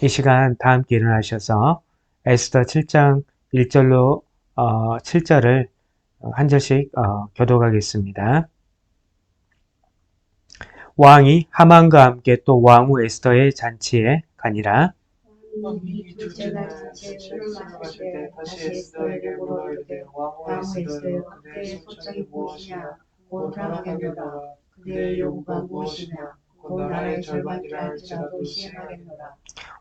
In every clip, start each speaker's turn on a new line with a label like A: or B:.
A: 이 시간 다 함께 일어나셔서 에스더 7장 1절로 7절을 한 절씩 교독하겠습니다. 왕이 하만과 함께 또 왕후 에스더의 잔치에 가니라.
B: 왕이 둘째 날 잔치에 술을 마실 때 다시 에스더에게 물어 이르되 왕후 에스더여 그대의 소청이 무엇이냐 곧 하겠노라. 그대의 요구가 무엇이냐 곧 나라의 절반이라 할지라도 시행하겠노라.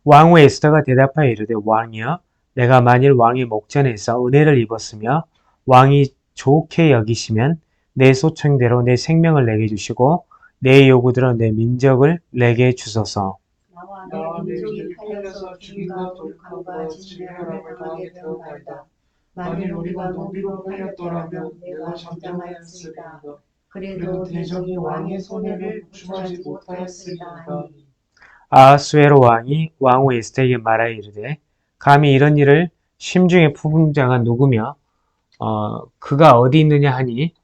A: 왕후 에스더가 대답하여 이르되 왕이여 내가 만일 왕의 목전에서 은혜를 입었으며 왕이 좋게 여기시면 내 소청대로 내 생명을 내게 주시고 내 요구대로 내 민족을 내게 주소서.
B: 나와 내 민족이 팔려서 죽임과 돌감과 진멸함을 당하게 되었나이다. 만일 우리가 노비로 팔렸더라면 내가 잠잠하였으리다. 그래도 대적이 왕의 손해를 구출하지 못하였으리다 하니.
A: 아하수에로 왕이 왕후 에스더에게 말하여 이르되 감히 이런 일을 심중에 품은 자가 누구며 그가 어디 있느냐 하니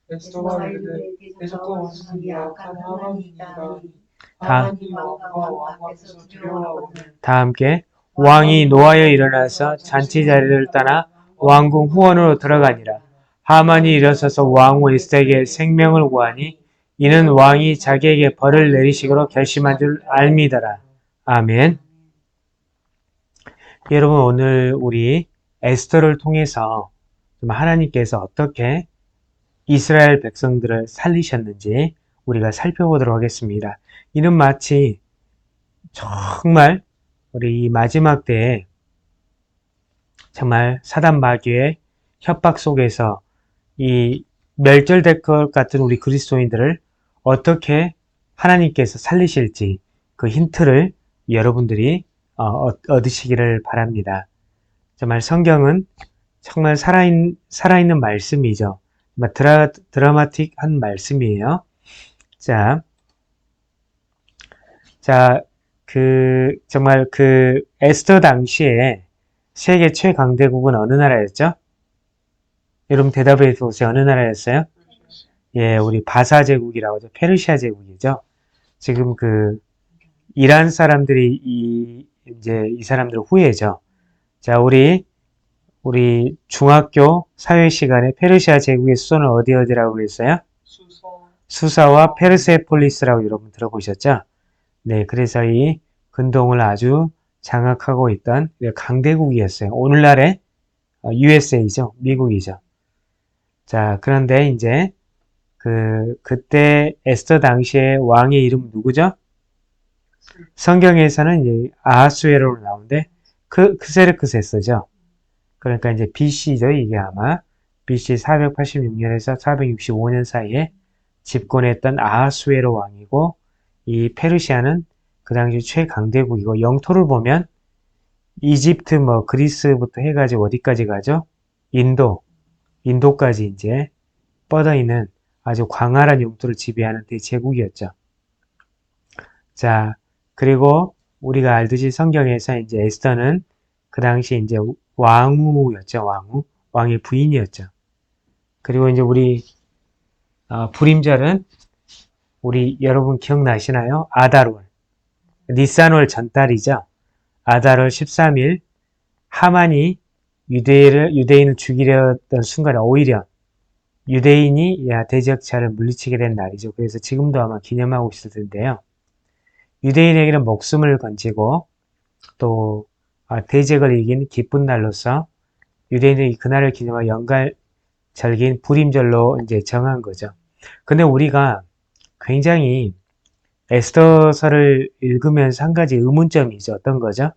B: 에스더가 이르되 대적과 원수는 약한 하만이 있다 하니 하만이 왕과 왕 앞에서 두려워하거늘.
A: 다 함께 왕이 노하여 일어나서 잔치 자리를 떠나 왕궁 후원으로 들어가니라. 하만이 일어서서 왕후 에스더에게 생명을 구하니 이는 왕이 자기에게 벌을 내리시기로 결심한 줄 알미더라. 아멘. 여러분 오늘 우리 에스더를 통해서 하나님께서 어떻게 이스라엘 백성들을 살리셨는지 우리가 살펴보도록 하겠습니다. 이는 마치 정말 우리 이 마지막 때에 정말 사단 마귀의 협박 속에서 이 멸절될 것 같은 우리 그리스도인들을 어떻게 하나님께서 살리실지 그 힌트를 여러분들이 얻으시기를 바랍니다. 정말 성경은 정말 살아있는 말씀이죠. 드라마틱한 말씀이에요. 자, 정말 그 에스더 당시에 세계 최강대국은 어느 나라였죠? 여러분 대답해 보세요. 어느 나라였어요? 예, 우리 바사 제국이라고 하죠. 페르시아 제국이죠. 지금 그 이란 사람들이 이제 이 사람들 후예죠. 자, 우리 중학교 사회 시간에 페르시아 제국의 수도는 어디라고 했어요? 수사와 페르세폴리스라고 여러분 들어보셨죠? 네, 그래서 이 근동을 아주 장악하고 있던 강대국이었어요. 오늘날의 USA죠. 미국이죠. 자, 그런데 이제 그때 에스더 당시의 왕의 이름은 누구죠? 성경에서는 이제 아하수에로로 나오는데 크세르크세스죠. 그러니까 이제 BC죠. 이게 아마 BC 486년에서 465년 사이에 집권했던 아하수에로 왕이고 이 페르시아는 그 당시 최강대국이고 영토를 보면 이집트 뭐 그리스부터 해가지고 어디까지 가죠? 인도까지 이제 뻗어 있는 아주 광활한 영토를 지배하는 대제국이었죠. 자, 그리고 우리가 알듯이 성경에서 이제 에스더는 그 당시 이제 왕후였죠. 왕의 부인이었죠. 그리고 이제 우리 불임절은 우리 여러분 기억나시나요? 아달월, 니산월 전달이죠. 아달월 13일 하만이 유대인을 죽이려던 순간에 오히려 유대인이 대적자를 물리치게 된 날이죠. 그래서 지금도 아마 기념하고 있을 텐데요. 유대인에게는 목숨을 건지고 또 대적을 이긴 기쁜 날로서 유대인들이 그날을 기념하여 연갈절기인 불임절로 이제 정한 거죠. 근데 우리가 굉장히 에스더서를 읽으면서 한 가지 의문점이죠. 어떤 거죠?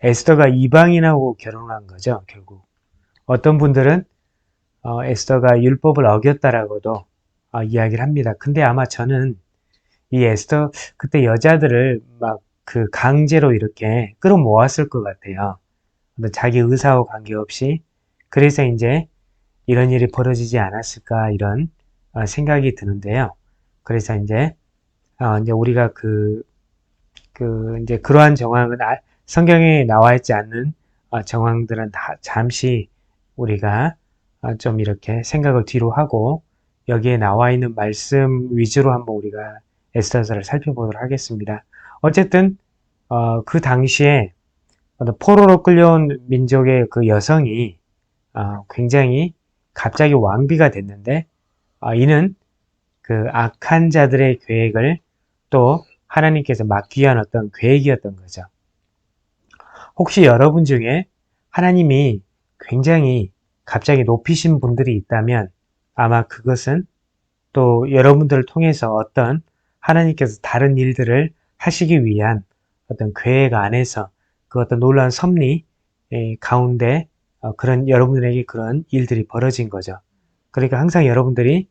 A: 에스더가 이방인하고 결혼한 거죠. 결국 어떤 분들은 에스더가 율법을 어겼다라고도 이야기를 합니다. 근데 아마 저는 이 에스더 그때 여자들을 막 그 강제로 이렇게 끌어모았을 것 같아요. 자기 의사와 관계없이. 그래서 이제 이런 일이 벌어지지 않았을까 이런 생각이 드는데요. 그래서 이제 우리가 이제 그러한 정황은 성경에 나와 있지 않는 정황들은 다 잠시 우리가 좀 이렇게 생각을 뒤로 하고 여기에 나와 있는 말씀 위주로 한번 우리가 에스더서를 살펴보도록 하겠습니다. 어쨌든 그 당시에 포로로 끌려온 민족의 그 여성이 굉장히 갑자기 왕비가 됐는데 이는 그 악한 자들의 계획을 또 하나님께서 막기 위한 어떤 계획이었던 거죠. 혹시 여러분 중에 하나님이 굉장히 갑자기 높이신 분들이 있다면 아마 그것은 또 여러분들을 통해서 어떤 하나님께서 다른 일들을 하시기 위한 어떤 계획 안에서 그 어떤 놀라운 섭리 가운데 그런 여러분들에게 그런 일들이 벌어진 거죠. 그러니까 항상 여러분들이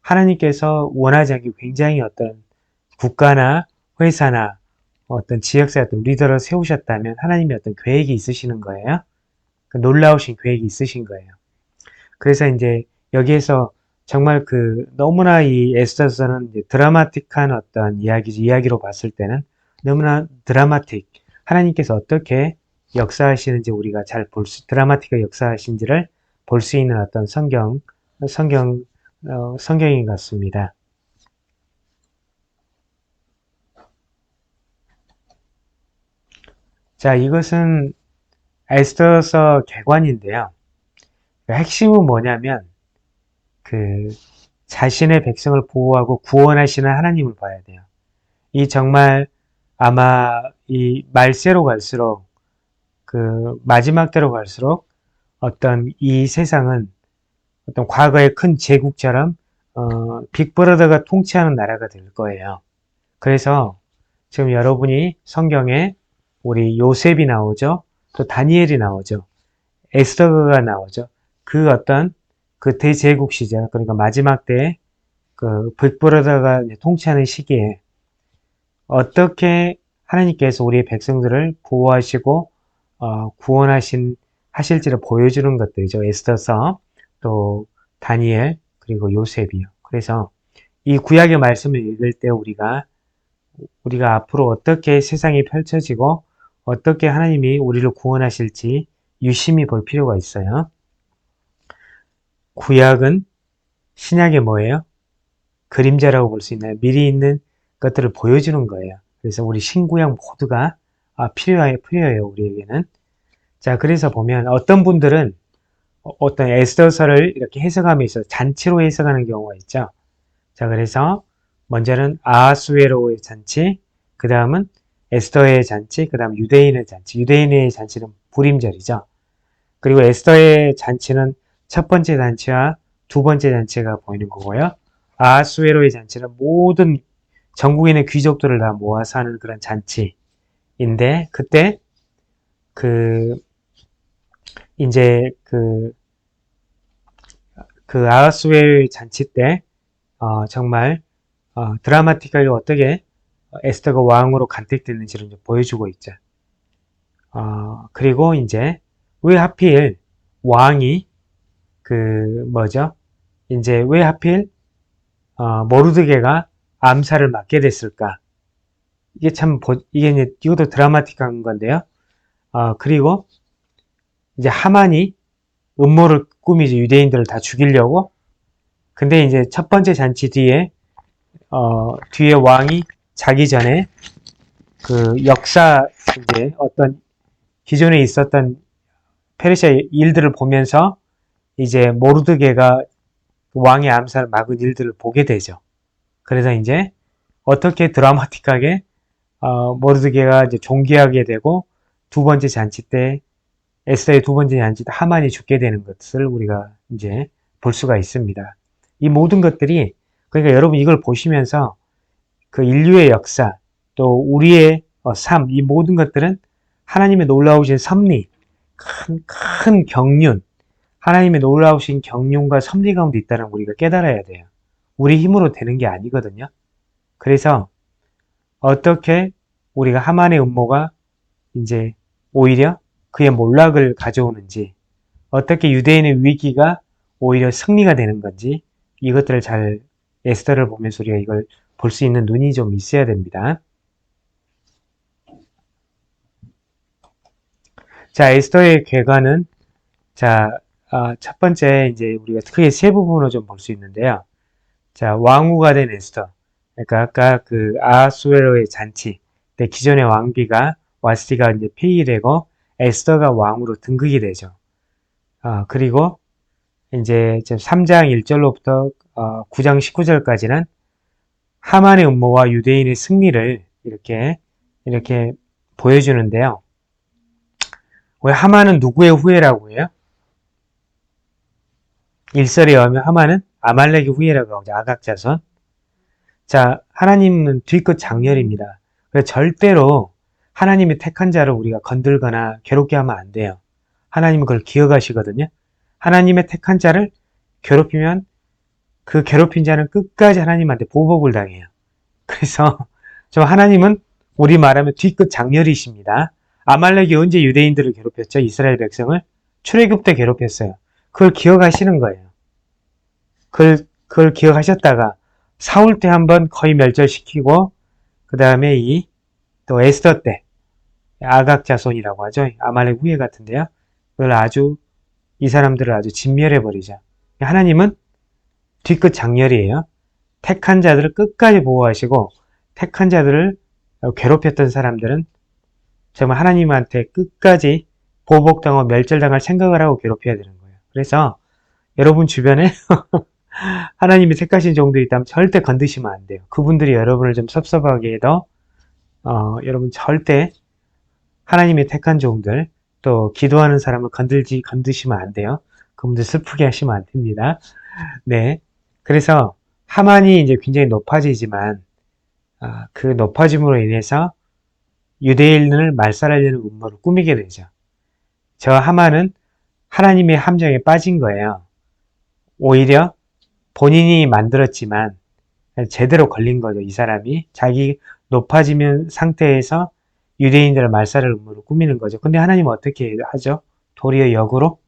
A: 하나님께서 원하지 않게 굉장히 어떤 국가나 회사나 어떤 지역사회 어떤 리더를 세우셨다면 하나님이 어떤 계획이 있으시는 거예요. 놀라우신 계획이 있으신 거예요. 그래서 이제 여기에서 정말 너무나 이 에스더서는 드라마틱한 어떤 이야기로 봤을 때는 너무나 드라마틱. 하나님께서 어떻게 역사하시는지 우리가 드라마틱하게 역사하신지를 볼 수 있는 어떤 성경인 것 같습니다. 자, 이것은 에스더서 개관인데요. 핵심은 뭐냐면 자신의 백성을 보호하고 구원하시는 하나님을 봐야 돼요. 이 정말 아마 이 말세로 갈수록 마지막 때로 갈수록 어떤 이 세상은 어떤 과거의 큰 제국처럼 빅브러더가 통치하는 나라가 될 거예요. 그래서 지금 여러분이 성경에 우리 요셉이 나오죠. 또 다니엘이 나오죠. 에스더가 나오죠. 그 대제국 시절, 그러니까 마지막 때에 빅브러더가 통치하는 시기에 어떻게 하나님께서 우리의 백성들을 보호하시고 하실지를 보여주는 것들이죠. 에스더서, 또 다니엘, 그리고 요셉이요. 그래서 이 구약의 말씀을 읽을 때 우리가 앞으로 어떻게 세상이 펼쳐지고 어떻게 하나님이 우리를 구원하실지 유심히 볼 필요가 있어요. 구약은 신약의 뭐예요? 그림자라고 볼 수 있나요? 미리 있는 것들을 보여주는 거예요. 그래서 우리 신구약 모두가 필요해요, 우리에게는. 자, 그래서 보면 어떤 분들은 어떤 에스더서를 이렇게 해석함에 있어서 잔치로 해석하는 경우가 있죠. 자, 그래서 먼저는 아하수에로의 잔치, 그 다음은 에스더의 잔치, 그 다음 유대인의 잔치. 유대인의 잔치는 불임절이죠. 그리고 에스더의 잔치는 첫 번째 잔치와 두 번째 잔치가 보이는 거고요. 아하수에로의 잔치는 모든 전국에 있는 귀족들을 다 모아서 하는 그런 잔치인데, 그때 이제 아하수에로의 잔치 때 정말 드라마틱하게 어떻게 에스더가 왕으로 간택됐는지를 보여주고 있죠. 그리고 이제 왜 하필 왕이 이제 왜 하필 모르드게가 암살을 맡게 됐을까? 이것도 드라마틱한 건데요. 그리고 이제 하만이 음모를 꾸미죠. 유대인들을 다 죽이려고. 근데 이제 첫 번째 잔치 뒤에 왕이 자기 전에 이제 어떤 기존에 있었던 페르시아 일들을 보면서 이제 모르드게가 왕의 암살을 막은 일들을 보게 되죠. 그래서 이제 어떻게 드라마틱하게 모르드게가 이제 존귀하게 되고 두 번째 잔치 때 에스더의 두 번째 잔치 때 하만이 죽게 되는 것을 우리가 이제 볼 수가 있습니다. 이 모든 것들이 그러니까 여러분 이걸 보시면서 인류의 역사 또 우리의 삶 이 모든 것들은 하나님의 놀라우신 섭리 큰 경륜 하나님의 놀라우신 경륜과 섭리 가운데 있다는 우리가 깨달아야 돼요. 우리 힘으로 되는 게 아니거든요. 그래서 어떻게 우리가 하만의 음모가 이제 오히려 그의 몰락을 가져오는지 어떻게 유대인의 위기가 오히려 승리가 되는 건지 이것들을 잘 에스더를 보면서 우리가 이걸 볼 수 있는 눈이 좀 있어야 됩니다. 자, 에스더의 궤관은 첫 번째 이제 우리가 크게 세 부분으로 좀 볼 수 있는데요. 자, 왕후가 된 에스더. 그러니까 아까 그 아하수에로의 잔치 때 기존의 왕비가 와스티가 이제 폐위되고 에스더가 왕으로 등극이 되죠. 그리고 이제 3장 1절로부터 9장 19절까지는 하만의 음모와 유대인의 승리를 이렇게 보여주는데요. 왜 하만은 누구의 후예라고 해요? 일설에 의하면 하만은 아말렉의 후예라고 하죠. 아각자손. 자, 하나님은 뒤끝 장렬입니다. 그래서 절대로 하나님의 택한 자를 우리가 건들거나 괴롭게 하면 안 돼요. 하나님은 그걸 기억하시거든요. 하나님의 택한 자를 괴롭히면 그 괴롭힌 자는 끝까지 하나님한테 보복을 당해요. 그래서 저 하나님은 우리 말하면 뒤끝 장렬이십니다. 아말렉이 언제 유대인들을 괴롭혔죠? 이스라엘 백성을? 출애굽 때 괴롭혔어요. 그걸 기억하시는 거예요. 그걸 기억하셨다가 사울 때 한번 거의 멸절시키고 그 다음에 또 에스더 때 아각 자손이라고 하죠. 아말렉 후예 같은데요. 그걸 이 사람들을 아주 진멸해버리죠. 하나님은 뒤끝 장렬이에요. 택한 자들을 끝까지 보호하시고 택한 자들을 괴롭혔던 사람들은 정말 하나님한테 끝까지 보복당하고 멸절당할 생각을 하고 괴롭혀야 되는 거예요. 그래서 여러분 주변에 하나님이 택하신 종들이 있다면 절대 건드시면 안 돼요. 그분들이 여러분을 좀 섭섭하게 해도 여러분 절대 하나님이 택한 종들 또 기도하는 사람을 건드시면 안 돼요. 그분들 슬프게 하시면 안 됩니다. 네, 그래서 하만이 이제 굉장히 높아지지만 그 높아짐으로 인해서 유대인을 말살하려는 음모를 꾸미게 되죠. 저 하만은 하나님의 함정에 빠진 거예요. 오히려 본인이 만들었지만 제대로 걸린 거죠. 이 사람이 자기 높아지면 상태에서 유대인들을 말살할 음모를 꾸미는 거죠. 근데 하나님은 어떻게 하죠? 도리어 역으로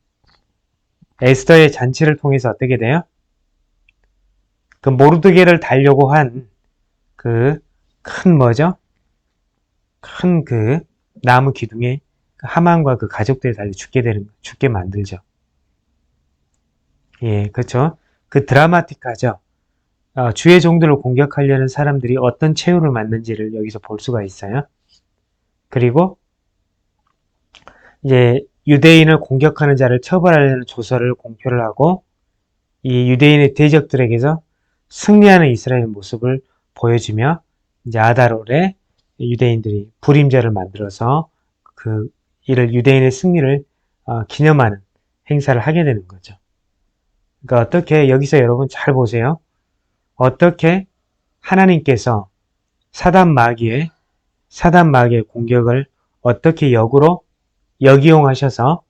A: 에스더의 잔치를 통해서 어떻게 돼요? 그 모르드게를 달려고 한 그 큰 뭐죠? 큰 그 나무 기둥에 하만과 그 가족들이 달려 죽게 만들죠. 예, 그렇죠. 그 드라마틱하죠. 주의 종들을 공격하려는 사람들이 어떤 최후를 맞는지를 여기서 볼 수가 있어요. 그리고 이제 유대인을 공격하는 자를 처벌하려는 조서를 공표를 하고 이 유대인의 대적들에게서 승리하는 이스라엘의 모습을 보여주며 이제 아달월에 유대인들이 불임절을 만들어서 이를 유대인의 승리를 기념하는 행사를 하게 되는 거죠. 그러니까 어떻게 여기서 여러분 잘 보세요. 어떻게 하나님께서 사단 마귀의 공격을 어떻게 역으로 역이용하셔서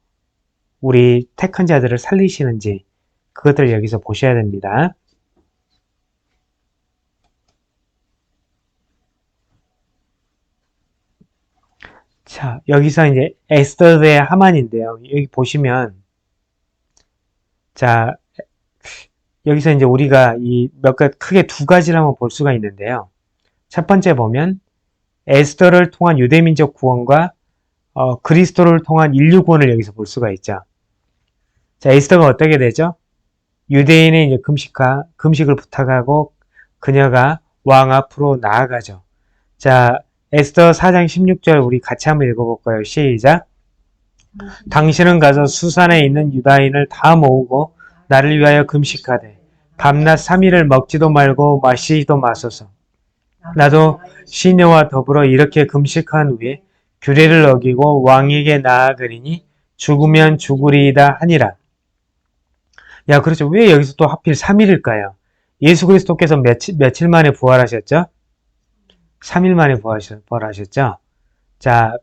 A: 우리 택한 자들을 살리시는지 그것들을 여기서 보셔야 됩니다. 자, 여기서 이제 에스더 대 하만인데요. 여기 보시면 자, 여기서 이제 우리가 크게 두 가지를 한번 볼 수가 있는데요. 첫 번째 보면 에스더를 통한 유대민족 구원과 그리스도를 통한 인류 구원을 여기서 볼 수가 있죠. 자, 에스더가 어떻게 되죠? 유대인의 이제 금식을 부탁하고 그녀가 왕 앞으로 나아가죠. 자, 에스더 4장 16절 우리 같이 한번 읽어볼까요? 시작. 당신은 가서 수산에 있는 유다인을 다 모으고 나를 위하여 금식하되 밤낮 3일을 먹지도 말고 마시지도 마소서. 나도 시내와 더불어 이렇게 금식한 후에 규례를 어기고 왕에게 나아가리니 죽으면 죽으리이다 하니라. 야, 그렇죠. 왜 여기서 또 하필 3일일까요? 예수 그리스도께서 며칠 만에 부활하셨죠? 3일 만에 부활하셨죠? 자,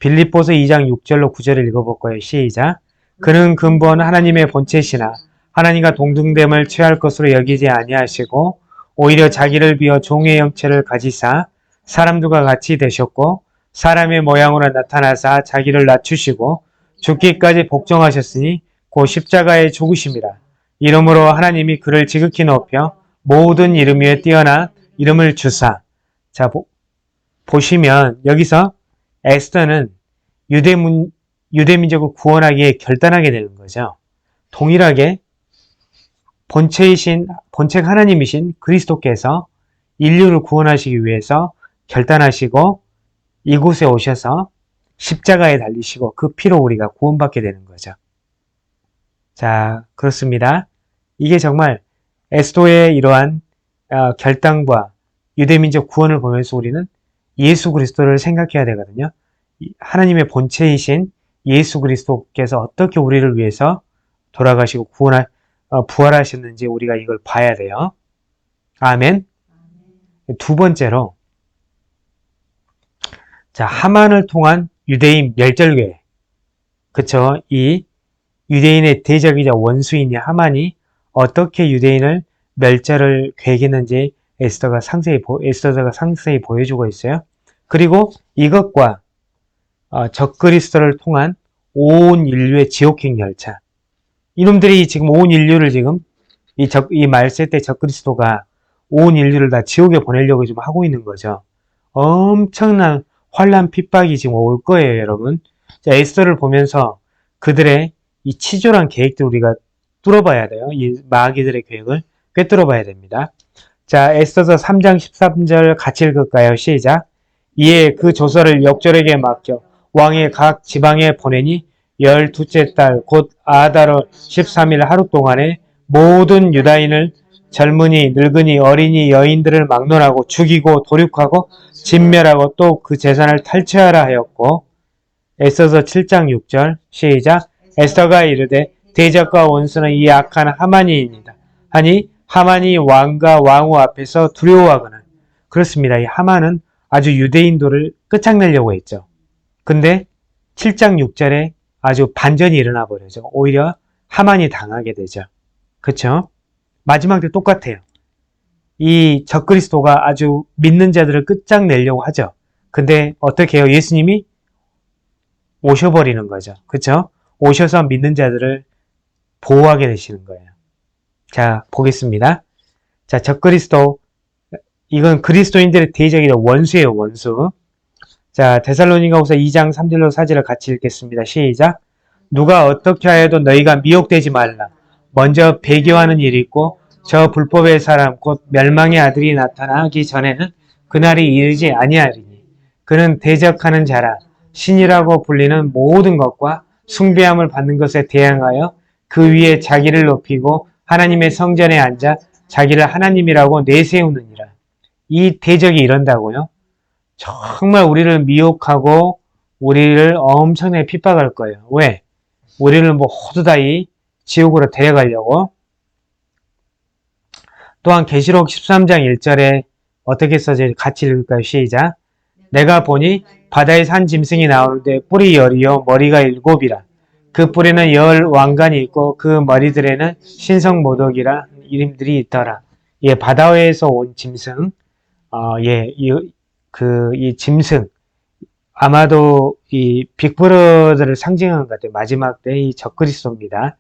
A: 빌립보서 2장 6절로 9절을 읽어볼까요? 시작. 그는 근본 하나님의 본체시나 하나님과 동등됨을 취할 것으로 여기지 아니하시고 오히려 자기를 비어 종의 형체를 가지사 사람들과 같이 되셨고 사람의 모양으로 나타나사 자기를 낮추시고 죽기까지 복종하셨으니 곧 십자가에 죽으심이라. 이러므로 하나님이 그를 지극히 높여 모든 이름 위에 뛰어난 이름을 주사. 자, 보시면 여기서 에스더는 유대민족을 구원하기에 결단하게 되는 거죠. 동일하게 본체가 하나님이신 그리스도께서 인류를 구원하시기 위해서 결단하시고 이곳에 오셔서 십자가에 달리시고 그 피로 우리가 구원받게 되는 거죠. 자, 그렇습니다. 이게 정말 에스더의 이러한 결단과 유대민족 구원을 보면서 우리는 예수 그리스도를 생각해야 되거든요. 하나님의 본체이신 예수 그리스도께서 어떻게 우리를 위해서 돌아가시고 부활하셨는지 우리가 이걸 봐야 돼요. 아멘. 두 번째로, 자, 하만을 통한 유대인 멸절계획. 그쵸? 이 유대인의 대적이자 원수인 이 하만이 어떻게 유대인을 멸절을 계획했는지 에스더가 상세히 보여주고 있어요. 그리고 이것과 적그리스도를 통한 온 인류의 지옥행 열차. 이놈들이 지금 온 인류를 지금 이 말세 때 적그리스도가 온 인류를 다 지옥에 보내려고 지금 하고 있는 거죠. 엄청난 환란 핍박이 지금 올 거예요, 여러분. 자, 에스더를 보면서 그들의 이 치졸한 계획들 우리가 뚫어봐야 돼요. 이 마귀들의 계획을 꿰뚫어봐야 됩니다. 자, 에스더서 3장 13절 같이 읽을까요? 시작. 이에 그 조서를 역졸에게 맡겨 왕의 각 지방에 보내니 12째 달 곧 아다로 13일 하루 동안에 모든 유다인을 젊은이, 늙은이, 어린이, 여인들을 막론하고 죽이고 도륙하고 진멸하고 또 그 재산을 탈취하라 하였고 에스더서 7장 6절 시작. 에스더가 이르되 대적과 원수는 이 악한 하만이입니다. 하니 하만이 왕과 왕후 앞에서 두려워하거나. 그렇습니다. 이 하만은 아주 유대인도를 끝장내려고 했죠. 근데 7장 6절에 아주 반전이 일어나 버려죠. 오히려 하만이 당하게 되죠. 그쵸? 마지막 때 똑같아요. 이 적그리스도가 아주 믿는 자들을 끝장내려고 하죠. 근데 어떻게 해요? 예수님이 오셔버리는 거죠. 그쵸? 오셔서 믿는 자들을 보호하게 되시는 거예요. 자, 보겠습니다. 자, 적그리스도, 이건 그리스도인들의 대적이다. 원수예요, 원수. 자, 데살로니가후서 2장 3절로 4절을 같이 읽겠습니다. 시작. 누가 어떻게 하여도 너희가 미혹되지 말라. 먼저 배교하는 일이 있고 저 불법의 사람 곧 멸망의 아들이 나타나기 전에는 그날이 이르지 아니하리니 그는 대적하는 자라 신이라고 불리는 모든 것과 숭배함을 받는 것에 대항하여 그 위에 자기를 높이고 하나님의 성전에 앉아 자기를 하나님이라고 내세우느니라. 이 대적이 이런다고요? 정말 우리를 미혹하고 우리를 엄청나게 핍박할 거예요. 왜? 우리를 호두다이 지옥으로 데려가려고. 또한 계시록 13장 1절에 어떻게 써져 같이 읽을까요? 시작. 내가 보니 바다에 산 짐승이 나오는데 뿔이 10이요 머리가 7이라. 그 뿔에는 10 왕관이 있고 그 머리들에는 신성모독이라 이름들이 있더라. 예, 바다에서 온 짐승. 이 짐승. 아마도 이 빅브러더를 상징하는 것 같아요. 마지막 때 이 적그리스도입니다.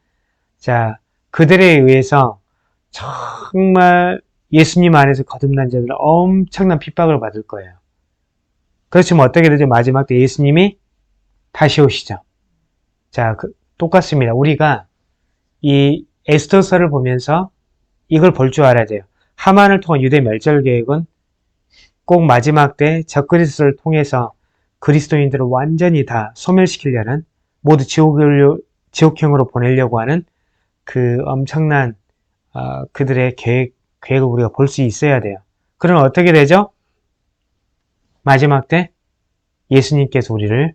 A: 자, 그들에 의해서 정말 예수님 안에서 거듭난 자들은 엄청난 핍박을 받을 거예요. 그렇지만 어떻게 되죠? 마지막 때 예수님이 다시 오시죠. 자, 똑같습니다. 우리가 이 에스더서를 보면서 이걸 볼 줄 알아야 돼요. 하만을 통한 유대 멸절 계획은 꼭 마지막 때 적그리스도를 통해서 그리스도인들을 완전히 다 소멸시키려는, 모두 지옥형으로 보내려고 하는 그 엄청난 그들의 계획을 우리가 볼 수 있어야 돼요. 그러면 어떻게 되죠? 마지막 때 예수님께서 우리를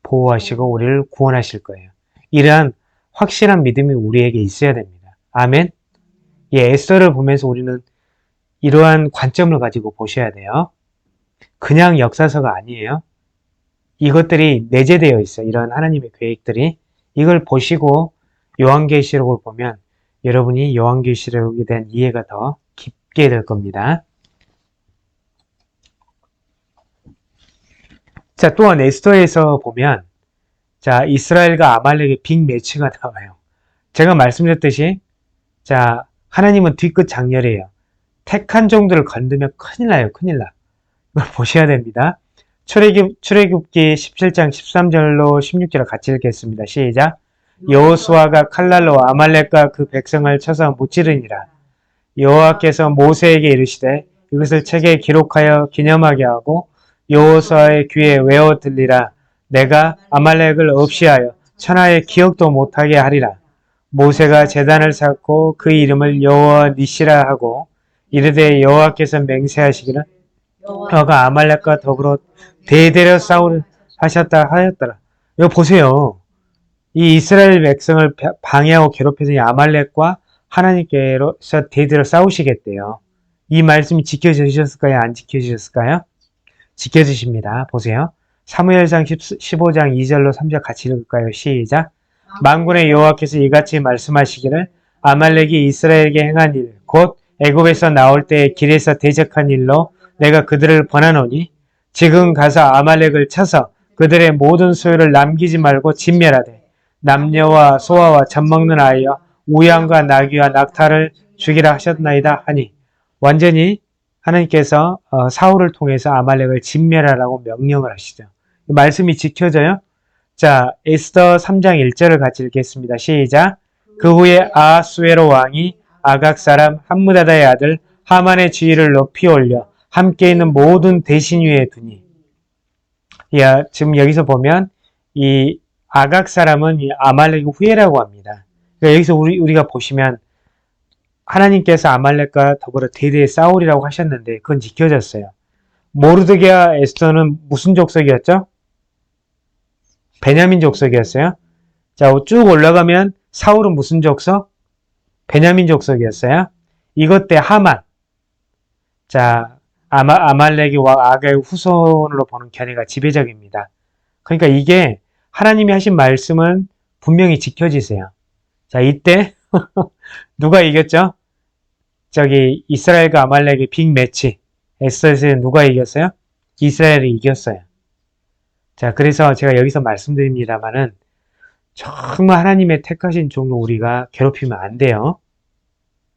A: 보호하시고 우리를 구원하실 거예요. 이러한 확실한 믿음이 우리에게 있어야 됩니다. 아멘. 예, 에스더를 보면서 우리는 이러한 관점을 가지고 보셔야 돼요. 그냥 역사서가 아니에요. 이것들이 내재되어 있어요. 이런 하나님의 계획들이. 이걸 보시고 요한계시록을 보면 여러분이 요한계시록에 대한 이해가 더 깊게 될 겁니다. 자, 또한 에스더에서 보면 자, 이스라엘과 아말렉의 빅매치가 나와요. 제가 말씀드렸듯이 자, 하나님은 뒤끝 장렬해요. 택한 종들을 건드면 큰일 나요. 큰일 나. 이걸 보셔야 됩니다. 출애굽기 17장 13절로 16절을 같이 읽겠습니다. 시작. 여호수아가 칼날로 아말렉과 그 백성을 쳐서 무찌르니라. 여호와께서 모세에게 이르시되 이것을 책에 기록하여 기념하게 하고 여호수아의 귀에 외워 들리라. 내가 아말렉을 없이하여 천하의 기억도 못하게 하리라. 모세가 제단을 쌓고 그 이름을 여호와 니시라 하고 이르되 여호와께서 맹세하시기를 너가 아말렉과 더불어 대대로 싸우려 하셨다 하였더라. 이거 보세요. 이 이스라엘 백성을 방해하고 괴롭혀서 이 아말렉과 하나님께서 대대로 싸우시겠대요. 이 말씀이 지켜지셨을까요? 안 지켜지셨을까요? 지켜지십니다. 보세요. 사무엘상 15장 2절로 3절 같이 읽을까요? 시작. 만군의 여호와께서 이같이 말씀하시기를 아말렉이 이스라엘에게 행한 일, 곧 애굽에서 나올 때에 길에서 대적한 일로 내가 그들을 번하노니 지금 가서 아말렉을 쳐서 그들의 모든 소유를 남기지 말고 진멸하되 남녀와 소아와 젖먹는 아이와 우양과 나귀와 낙타를 죽이라 하셨나이다 하니 완전히 하나님께서 사울을 통해서 아말렉을 진멸하라고 명령을 하시죠. 말씀이 지켜져요? 자, 에스더 3장 1절을 같이 읽겠습니다. 시작. 그 후에 아하수에로 왕이 아각 사람 함무다다의 아들 하만의 지위를 높이 올려 함께 있는 모든 대신 위에 두니. 야, 지금 여기서 보면 이 아각 사람은 이 아말렉의 후예라고 합니다. 그러니까 여기서 우리가 보시면 하나님께서 아말렉과 더불어 대대의 싸우리라고 하셨는데 그건 지켜졌어요. 모르드게와 에스더는 무슨 족속이었죠? 베냐민 족속이었어요. 자, 쭉 올라가면 사울은 무슨 족속? 베냐민 족속이었어요. 이것 때 하만. 자, 아말렉이 아가의 후손으로 보는 견해가 지배적입니다. 그러니까 이게 하나님이 하신 말씀은 분명히 지켜지세요. 자, 이때 누가 이겼죠? 저기 이스라엘과 아말렉의 빅매치. 에스더에서 누가 이겼어요? 이스라엘이 이겼어요. 자, 그래서 제가 여기서 말씀드립니다만은 정말 하나님의 택하신 종로 우리가 괴롭히면 안 돼요.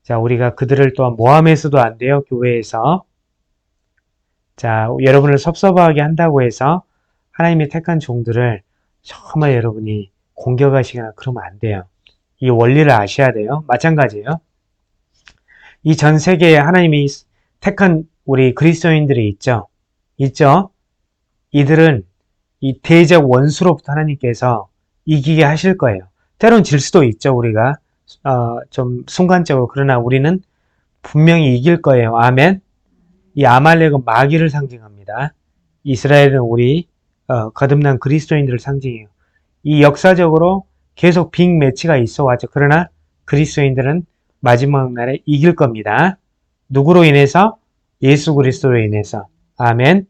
A: 자, 우리가 그들을 또한 모함해서도 안 돼요. 교회에서. 자, 여러분을 섭섭하게 한다고 해서 하나님의 택한 종들을 정말 여러분이 공격하시거나 그러면 안 돼요. 이 원리를 아셔야 돼요. 마찬가지예요. 이 전 세계에 하나님이 택한 우리 그리스도인들이 있죠. 이들은 이 대적 원수로부터 하나님께서 이기게 하실 거예요. 때론 질 수도 있죠. 우리가 좀 순간적으로. 그러나 우리는 분명히 이길 거예요. 아멘. 이 아말렉은 마귀를 상징합니다. 이스라엘은 우리 거듭난 그리스도인들을 상징해요. 이 역사적으로 계속 빅매치가 있어 왔죠. 그러나 그리스도인들은 마지막 날에 이길 겁니다. 누구로 인해서? 예수 그리스도로 인해서. 아멘.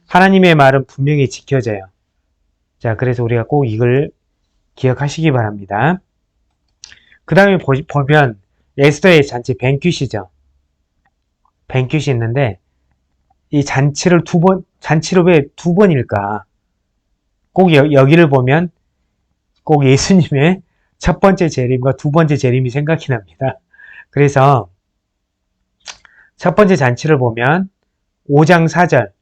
A: 하나님의 말은 분명히 지켜져요. 자, 그래서 우리가 꼭 이걸 기억하시기 바랍니다. 그 다음에 보면 에스더의 잔치 뱅퀴시죠. 뱅퀴시 있는데 이 잔치를 잔치를 왜 두 번일까? 꼭 여기를 보면 꼭 예수님의 첫 번째 재림과 두 번째 재림이 생각이 납니다. 그래서 첫 번째 잔치를 보면 5장 4절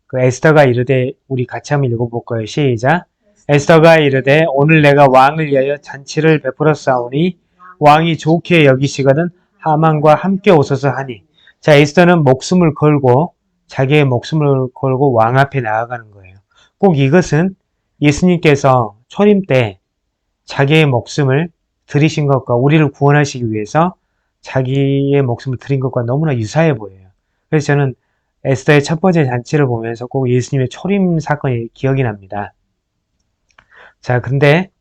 A: 그 에스더가 이르되 우리 같이 한번 읽어볼 거예요. 시작. 에스더가 이르되 오늘 내가 왕을 위하여 잔치를 베풀었사오니 왕이 좋게 여기시거든 하만과 함께 오소서 하니. 자, 에스더는 목숨을 걸고 자기의 목숨을 걸고 왕 앞에 나아가는 거예요. 꼭 이것은 예수님께서 초림 때 자기의 목숨을 들이신 것과 우리를 구원하시기 위해서 자기의 목숨을 드린 것과 너무나 유사해 보여요. 그래서 저는 에스더의 첫 번째 잔치를 보면서 꼭 예수님의 초림 사건이 기억이 납니다. 자, 근데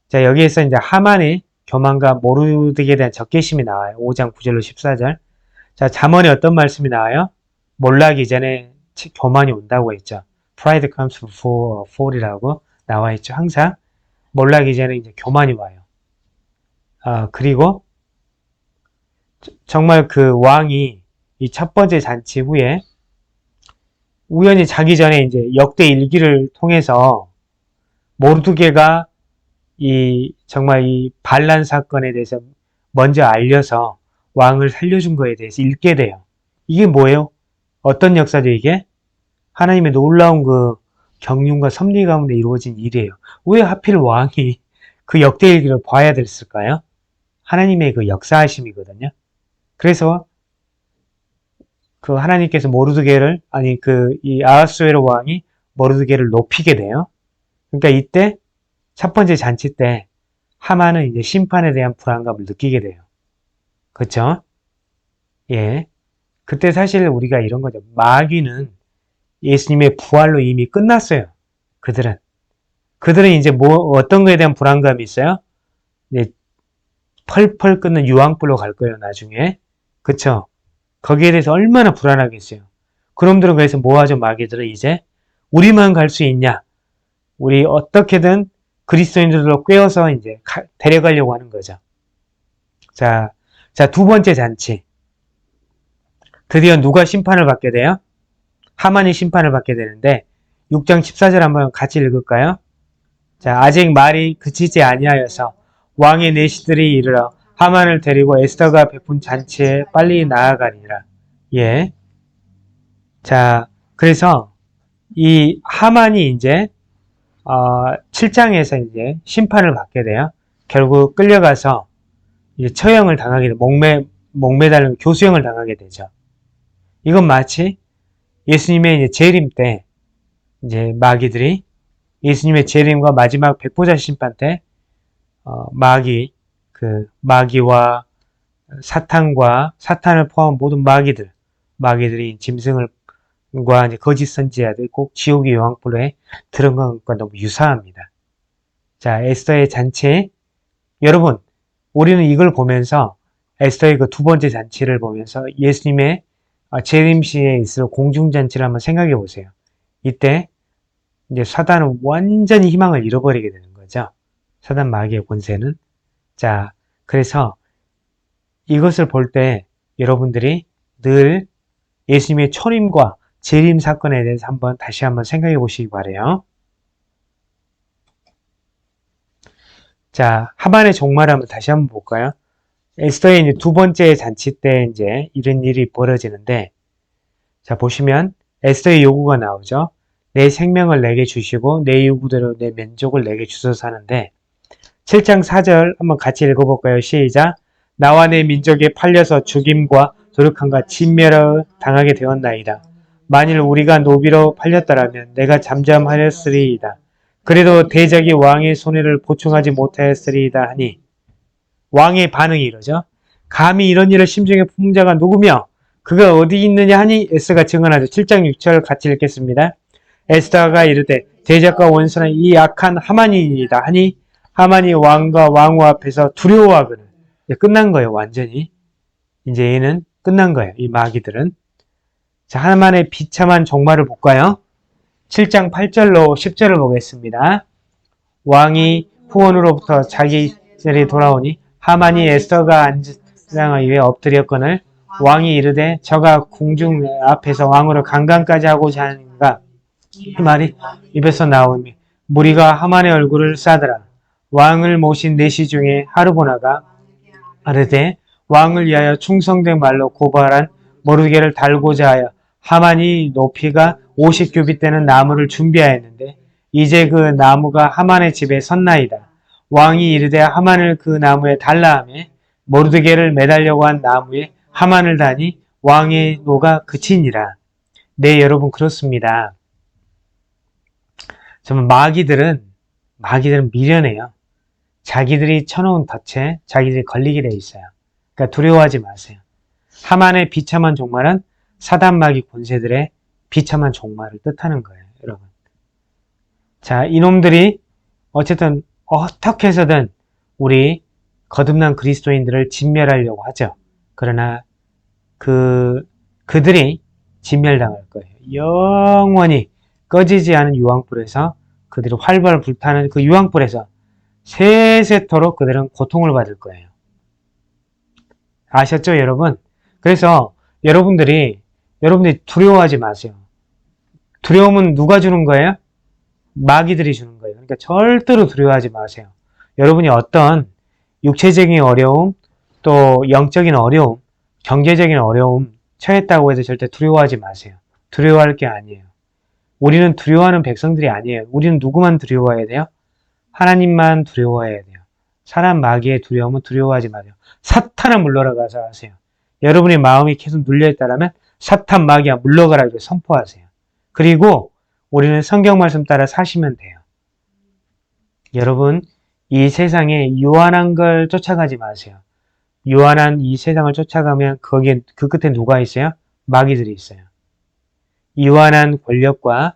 A: 자, 여기에서 이제 하만의 교만과 모르드게에 대한 적개심이 나와요. 5장 9절로 14절. 자, 잠언에 어떤 말씀이 나와요? 몰락이 전에 교만이 온다고 했죠. Pride comes before fall이라고 나와 있죠. 항상 몰락이 전에 이제 교만이 와요. 그리고 정말 그 왕이 이 첫 번째 잔치 후에 우연히 자기 전에 이제 역대 일기를 통해서 모르드게가 정말 이 반란 사건에 대해서 먼저 알려서 왕을 살려준 거에 대해서 읽게 돼요. 이게 뭐예요? 어떤 역사죠, 이게? 하나님의 놀라운 그 경륜과 섭리 가운데 이루어진 일이에요. 왜 하필 왕이 그 역대 일기를 봐야 됐을까요? 하나님의 그 역사하심이거든요. 그래서 그 하나님께서 모르드게를, 아니 이 아하수에로 왕이 모르드게를 높이게 돼요. 그러니까 이때 첫 번째 잔치 때 하만은 이제 심판에 대한 불안감을 느끼게 돼요. 그쵸? 예. 그때 사실 우리가 이런 거죠. 마귀는 예수님의 부활로 이미 끝났어요. 그들은 이제 어떤 거에 대한 불안감이 있어요? 이제 펄펄 끓는 유황불로 갈 거예요, 나중에. 그쵸? 거기에 대해서 얼마나 불안하겠어요. 그놈들은 그래서 뭐 하죠, 마귀들은 이제? 우리만 갈 수 있냐? 우리 어떻게든 그리스도인들로 꿰어서 이제 데려가려고 하는 거죠. 자, 두 번째 잔치. 드디어 누가 심판을 받게 돼요? 하만이 심판을 받게 되는데 6장 14절 한번 같이 읽을까요? 자, 아직 말이 그치지 아니하여서 왕의 내시들이 이르러 하만을 데리고 에스더가 베푼 잔치에 빨리 나아가니라. 예. 자, 그래서 이 하만이 이제 7장에서 이제 심판을 받게 돼요. 결국 끌려가서 이제 처형을 당하게 돼, 목매달린 교수형을 당하게 되죠. 이건 마치 예수님의 이제 재림 때 이제 마귀들이 예수님의 재림과 마지막 백보자 심판 때 마귀와 사탄을 포함한 모든 마귀들이 짐승과 이제 거짓 선지자들 꼭 지옥의 요한불에 들어간 것과 너무 유사합니다. 자, 에스더의 잔치. 여러분, 우리는 이걸 보면서 에스더의 그 두 번째 잔치를 보면서 예수님의 재림시에 있을 공중잔치를 한번 생각해 보세요. 이때 이제 사단은 완전히 희망을 잃어버리게 되는 거죠. 사단 마귀의 권세는. 자, 그래서 이것을 볼 때 여러분들이 늘 예수님의 초림과 재림 사건에 대해서 다시 한번 생각해 보시기 바래요. 자, 하만의 종말 한번 다시 한번 볼까요? 에스더의 이제 두 번째 잔치 때 이제 이런 일이 벌어지는데, 자, 보시면 에스더의 요구가 나오죠. 내 생명을 내게 주시고 내 요구대로 내 민족을 내게 주소서 하는데 7장 4절 한번 같이 읽어볼까요? 시작. 나와 내 민족에 팔려서 죽임과 도륙함과 진멸을 당하게 되었나이다. 만일 우리가 노비로 팔렸더라면 내가 잠잠하였으리이다. 그래도 대적이 왕의 손해를 보충하지 못하였으리이다 하니 왕의 반응이 이러죠. 감히 이런 일을 심중에 품은 자가 누구며 그가 어디 있느냐 하니 에스더가 증언하죠. 7장 6절 같이 읽겠습니다. 에스더가 이르되 대적과 원수는 이 악한 하만이니이다 하니 하만이 왕과 왕후 앞에서 두려워하거늘. 끝난 거예요. 완전히. 이제 얘는 끝난 거예요. 이 마귀들은. 자, 하만의 비참한 종말을 볼까요? 7장 8절로 10절을 보겠습니다. 왕이 후원으로부터 자기 자리에 돌아오니 하만이 에스더가 앉은 위에 엎드렸거늘 왕이 이르되 저가 궁중 앞에서 왕으로 강간까지 하고자 하는가? 이 말이 입에서 나오니 무리가 하만의 얼굴을 싸더라. 왕을 모신 내시 중에 하르보나가 아르되 왕을 위하여 충성된 말로 고발한 모르드게를 달고자 하여 하만이 높이가 50규빗 되는 나무를 준비하였는데 이제 그 나무가 하만의 집에 섰나이다. 왕이 이르되 하만을 그 나무에 달라 하며 모르드게를 매달려고 한 나무에 하만을 다니 왕의 노가 그치니라. 네, 여러분 그렇습니다. 정말 마귀들은 미련해요. 자기들이 쳐놓은 덫에 자기들이 걸리게 돼 있어요. 그러니까 두려워하지 마세요. 하만의 비참한 종말은 사단 마귀 권세들의 비참한 종말을 뜻하는 거예요, 여러분. 자, 이놈들이 어쨌든 어떻게 해서든 우리 거듭난 그리스도인들을 진멸하려고 하죠. 그러나 그들이 진멸당할 거예요. 영원히 꺼지지 않은 유황불에서 그들이 활발 불타는 그 유황불에서 세세토록 그들은 고통을 받을 거예요. 아셨죠, 여러분? 그래서 여러분들이 두려워하지 마세요. 두려움은 누가 주는 거예요? 마귀들이 주는 거예요. 그러니까 절대로 두려워하지 마세요. 여러분이 어떤 육체적인 어려움, 또 영적인 어려움, 경제적인 어려움 처했다고 해서 절대 두려워하지 마세요. 두려워할 게 아니에요. 우리는 두려워하는 백성들이 아니에요. 우리는 누구만 두려워해야 돼요? 하나님만 두려워해야 돼요. 사람 마귀의 두려움은 두려워하지 마세요. 사탄아 물러라 가서 하세요. 여러분의 마음이 계속 눌려있다면 사탄 마귀야 물러가라 이렇게 선포하세요. 그리고 우리는 성경 말씀 따라 사시면 돼요. 여러분, 이 세상에 유한한 걸 쫓아가지 마세요. 유한한 이 세상을 쫓아가면 거기에 그 끝에 누가 있어요? 마귀들이 있어요. 유한한 권력과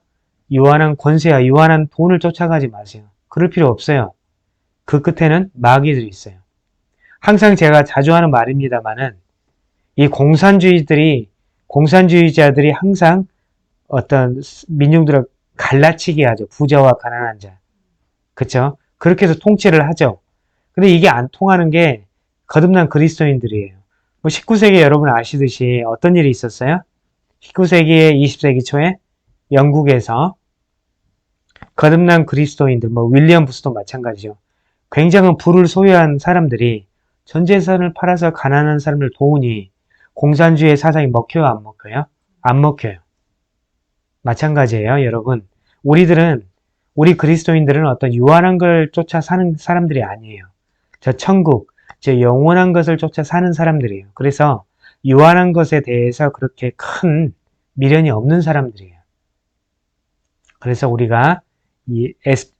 A: 유한한 권세와 유한한 돈을 쫓아가지 마세요. 그럴 필요 없어요. 그 끝에는 마귀들이 있어요. 항상 제가 자주 하는 말입니다만은 이 공산주의자들이 항상 어떤 민중들을 갈라치게 하죠. 부자와 가난한 자. 그쵸? 그렇게 해서 통치를 하죠. 근데 이게 안 통하는 게 거듭난 그리스도인들이에요. 뭐 19세기 여러분 아시듯이 어떤 일이 있었어요? 19세기에 20세기 초에 영국에서 거듭난 그리스도인들, 뭐 윌리엄 부스도 마찬가지죠. 굉장한 부를 소유한 사람들이 전 재산을 팔아서 가난한 사람을 도우니 공산주의 사상이 먹혀요, 안 먹혀요? 안 먹혀요. 마찬가지예요, 여러분. 우리 그리스도인들은 어떤 유한한 걸 쫓아 사는 사람들이 아니에요. 저 천국, 저 영원한 것을 쫓아 사는 사람들이에요. 그래서 유한한 것에 대해서 그렇게 큰 미련이 없는 사람들이에요. 그래서 우리가 이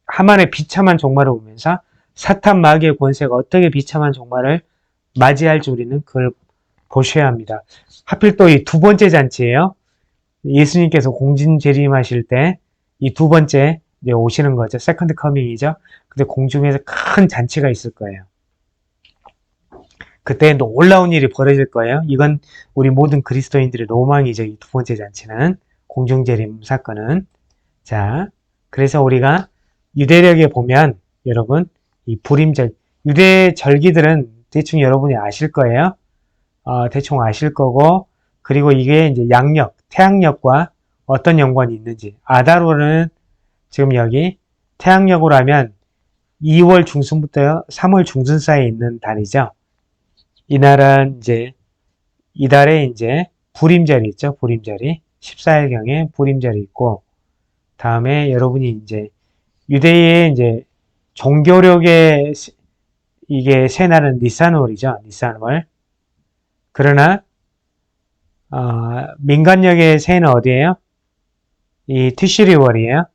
A: 하만의 비참한 종말을 보면서 사탄 마귀의 권세가 어떻게 비참한 종말을 맞이할지 우리는 그걸 보셔야 합니다. 하필 또 이 두 번째 잔치예요. 예수님께서 공진 재림하실 때 이 두 번째 이제 오시는 거죠. 세컨드 커밍이죠. 근데 공중에서 큰 잔치가 있을 거예요. 그때 놀라운 일이 벌어질 거예요. 이건 우리 모든 그리스도인들의 로망이죠. 이 두 번째 잔치는 공중 재림 사건은. 자, 그래서 우리가 유대력에 보면 여러분 이 불임절 유대 절기들은 대충 여러분이 아실 거예요. 대충 아실 거고 그리고 이게 이제 양력, 태양력과 어떤 연관이 있는지 아다로는 지금 여기 태양력으로 하면 2월 중순부터 3월 중순 사이에 있는 달이죠. 이날은 이달에 이제 불임절이 있죠. 불임절이 14일경에 불임절이 있고 다음에 여러분이 이제 유대의 이제 종교력의 이게 새날은 니산월이죠. 니산월. 그러나 민간력의 새는 어디예요? 이 티슈리월이에요.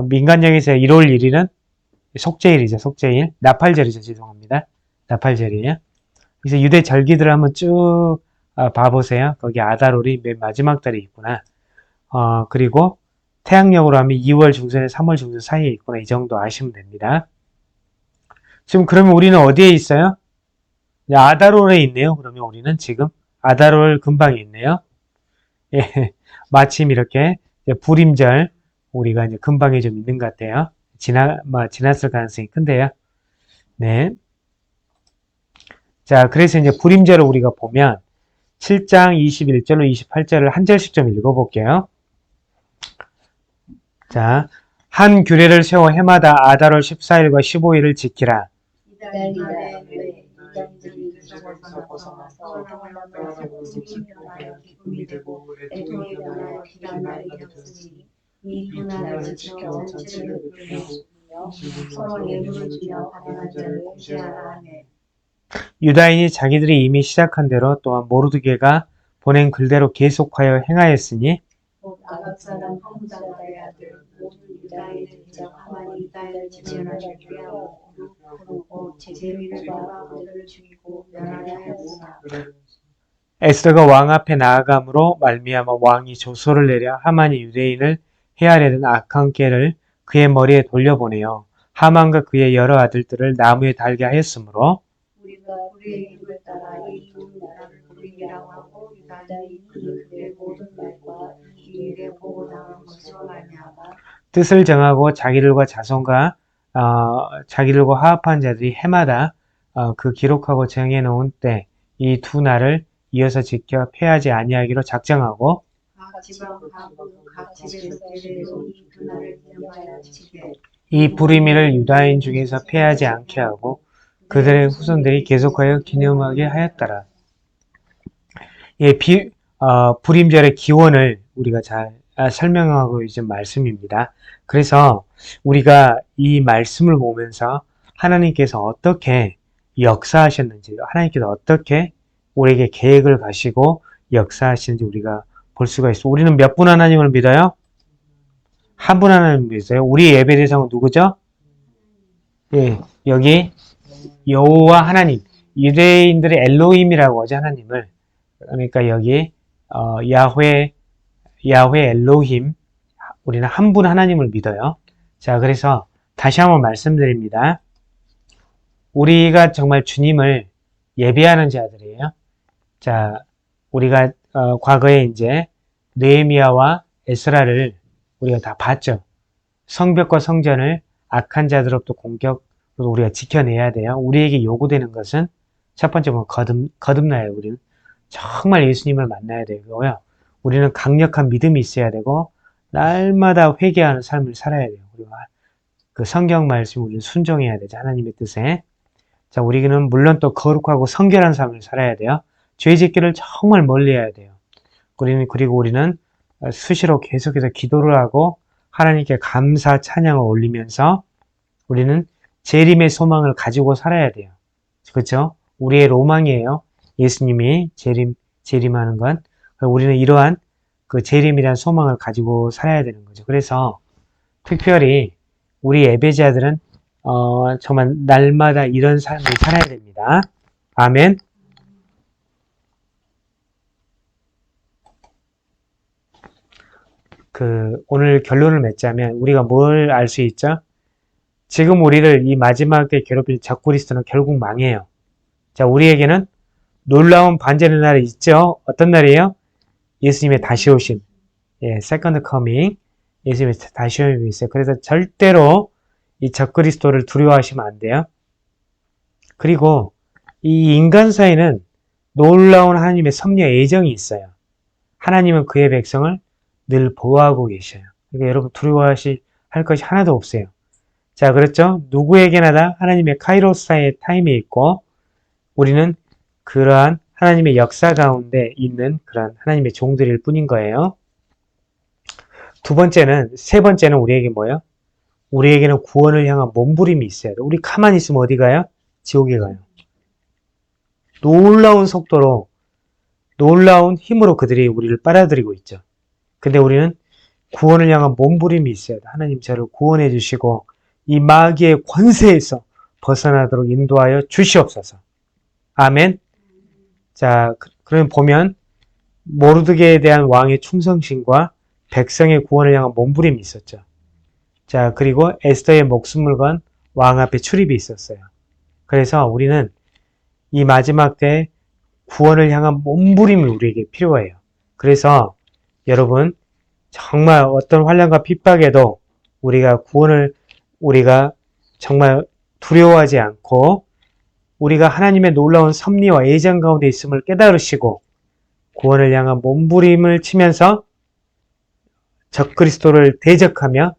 A: 민간력에서 1월 1일은 속죄일이죠. 속죄일. 나팔절이죠. 죄송합니다. 나팔절이에요. 그래서 유대 절기들 한번 쭉 봐보세요. 거기 아달월이 맨 마지막 달에 있구나. 그리고 태양력으로 하면 2월 중순에 3월 중순 사이에 있구나. 이 정도 아시면 됩니다. 지금 그러면 우리는 어디에 있어요? 아달월에 있네요. 그러면 우리는 지금 아달월 근방에 있네요. 예, 마침 이렇게 불임절 우리가 이제 근방에 좀 있는 것 같아요. 지났을 가능성이 큰데요. 네. 자, 그래서 이제 불임절을 우리가 보면 7장 21절로 28절을 한 절씩 좀 읽어볼게요. 자, 한 규례를 세워 해마다 아달월 14일과 15일을 지키라.
B: 이달에 이단들이 기적을 벗어나서 평안함을 기쁨이 변하여 기쁨이 되고 애통이 변하여 기단날이 되었으니 이 두 날을 지켜 전체를 베풀며 서로 예물을 주며 화평한 자를 구제하라 하네.
A: 유다인이 자기들이 이미 시작한 대로 또한 모르드게가 보낸 글대로 계속하여 행하였으니
B: 곧 아각 사람 함무다다의 아들 모든 유다인의 대적 하만이 이달을 지지하게 하고 곧 제재미를 받아 그들을 죽이고 멸하려 하였으나
A: 에스더가 왕 앞에 나아감으로 말미암아 왕이 조서를 내려 하만이 유대인을 헤아리는 악한 꾀를 그의 머리에 돌려보내어 하만과 그의 여러 아들들을 나무에 달게 하였으므로
B: 우리가 우리의 이름을 따라 이 두 나라를 불임이라고 하고 유다인이 그의 모든 말과 이 일에 보고당한 것으로 말미암아
A: 뜻을 정하고 자기들과 자손과 자기들과 화합한 자들이 해마다 그 기록하고 정해놓은 때 이 두 날을 이어서 지켜 패하지 아니하기로 작정하고
B: 각 지방 각 집에서 대대로 이 두 날을 기념하여 지키되
A: 이 불임일을 유다인 중에서 패하지 않게 하고 그들의 후손들이 계속하여 기념하게 하였더라. 예, 불임절의 기원을 우리가 잘 설명하고 있는 말씀입니다. 그래서 우리가 이 말씀을 보면서 하나님께서 어떻게 역사하셨는지, 하나님께서 어떻게 우리에게 계획을 가시고 역사하시는지 우리가 볼 수가 있어. 우리는 몇 분 하나님을 믿어요? 한 분 하나님을 믿어요. 우리 예배 대상은 누구죠? 예, 여기 여호와 하나님. 유대인들의 엘로힘이라고 하죠, 하나님을. 그러니까 여기 야훼 엘로힘, 우리는 한 분 하나님을 믿어요. 자, 그래서 다시 한번 말씀드립니다. 우리가 정말 주님을 예배하는 자들이에요. 자, 우리가 과거에 이제 느헤미야와 에스라를 우리가 다 봤죠. 성벽과 성전을 악한 자들로부터 공격으로 우리가 지켜내야 돼요. 우리에게 요구되는 것은 첫 번째 거듭나요. 우리는 정말 예수님을 만나야 되고요. 우리는 강력한 믿음이 있어야 되고 날마다 회개하는 삶을 살아야 돼요. 우리가 그 성경 말씀 우리는 순종해야 되죠. 하나님의 뜻에. 자, 우리는 물론 또 거룩하고 성결한 삶을 살아야 돼요. 죄 짓기를 정말 멀리해야 돼요. 그리고 우리는 수시로 계속해서 기도를 하고 하나님께 감사 찬양을 올리면서 우리는 재림의 소망을 가지고 살아야 돼요. 그렇죠? 우리의 로망이에요. 예수님이 재림하는 건. 우리는 이러한 그 재림이라는 소망을 가지고 살아야 되는 거죠. 그래서 특별히 우리 예배자들은 정말 날마다 이런 삶을 살아야 됩니다. 아멘. 오늘 결론을 맺자면 우리가 뭘 알 수 있죠? 지금 우리를 이 마지막 때 괴롭힐 적그리스도는 결국 망해요. 자, 우리에게는 놀라운 반전의 날이 있죠. 어떤 날이에요? 예수님의 다시 오심. 예, 세컨드 커밍. 예수님의 다시 오심이 있어요. 그래서 절대로 이 적그리스도를 두려워하시면 안 돼요. 그리고 이 인간 사이는 놀라운 하나님의 섭리와 애정이 있어요. 하나님은 그의 백성을 늘 보호하고 계셔요. 그러니까 여러분 두려워할 것이 하나도 없어요. 자, 그렇죠? 누구에게나 다 하나님의 카이로스의 타임이 있고 우리는 그러한 하나님의 역사 가운데 있는 그런 하나님의 종들일 뿐인 거예요. 세 번째는 우리에게 뭐예요? 우리에게는 구원을 향한 몸부림이 있어야 돼. 우리 가만히 있으면 어디 가요? 지옥에 가요. 놀라운 속도로, 놀라운 힘으로 그들이 우리를 빨아들이고 있죠. 근데 우리는 구원을 향한 몸부림이 있어야 돼. 하나님 저를 구원해 주시고 이 마귀의 권세에서 벗어나도록 인도하여 주시옵소서. 아멘. 자, 그러면 보면 모르드게에 대한 왕의 충성심과 백성의 구원을 향한 몸부림이 있었죠. 자, 그리고 에스더의 목숨을 건 왕 앞에 출입이 있었어요. 그래서 우리는 이 마지막 때 구원을 향한 몸부림이 우리에게 필요해요. 그래서 여러분 정말 어떤 환난과 핍박에도 우리가 정말 두려워하지 않고 우리가 하나님의 놀라운 섭리와 애정 가운데 있음을 깨달으시고 구원을 향한 몸부림을 치면서 적그리스도를 대적하며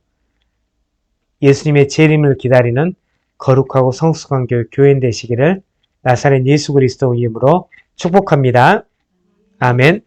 A: 예수님의 재림을 기다리는 거룩하고 성숙한 교인 되시기를 나사렛 예수 그리스도 이름으로 축복합니다. 아멘.